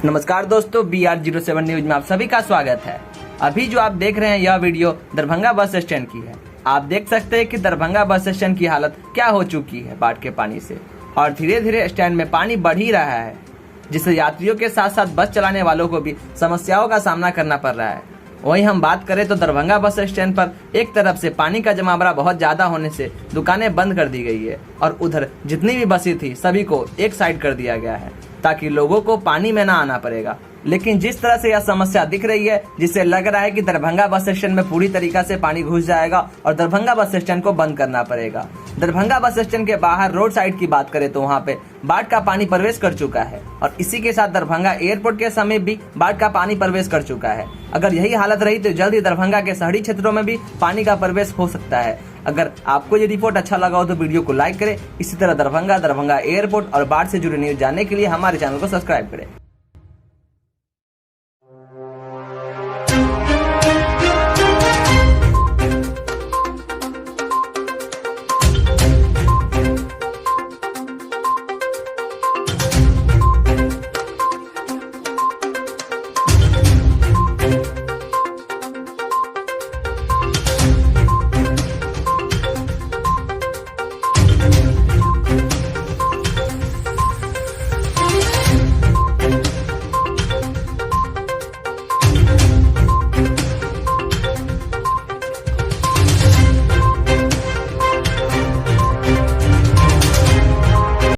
नमस्कार दोस्तों, BR07 news में आप सभी का स्वागत है। अभी जो आप देख रहे हैं यह वीडियो दरभंगा बस स्टैंड की है। आप देख सकते हैं कि दरभंगा बस स्टैंड की हालत क्या हो चुकी है बाढ़ के पानी से, और धीरे धीरे स्टैंड में पानी बढ़ ही रहा है, जिससे यात्रियों के साथ साथ बस चलाने वालों को भी समस्याओं का सामना करना पड़ रहा है। वहीं हम बात करें तो दरभंगा बस स्टैंड पर एक तरफ से पानी का जमावड़ा बहुत ज्यादा होने से दुकानें बंद कर दी गई है, और उधर जितनी भी बसें थी सभी को एक साइड कर दिया गया है ताकि लोगों को पानी में ना आना पड़ेगा। लेकिन जिस तरह से यह समस्या दिख रही है, जिससे लग रहा है कि दरभंगा बस स्टैंड में पूरी तरीका से पानी घुस जाएगा और दरभंगा बस स्टैंड को बंद करना पड़ेगा। दरभंगा बस स्टैंड के बाहर रोड साइड की बात करें तो वहाँ पे बाढ़ का पानी प्रवेश कर चुका है, और इसी के साथ दरभंगा एयरपोर्ट के समीप भी बाढ़ का पानी प्रवेश कर चुका है। अगर यही हालत रही तो जल्द ही दरभंगा के शहरी क्षेत्रों में भी पानी का प्रवेश हो सकता है। अगर आपको ये रिपोर्ट अच्छा लगा हो तो वीडियो को लाइक करें। इसी तरह दरभंगा एयरपोर्ट और बाढ़ से जुड़े न्यूज जानने के लिए हमारे चैनल को सब्सक्राइब करें।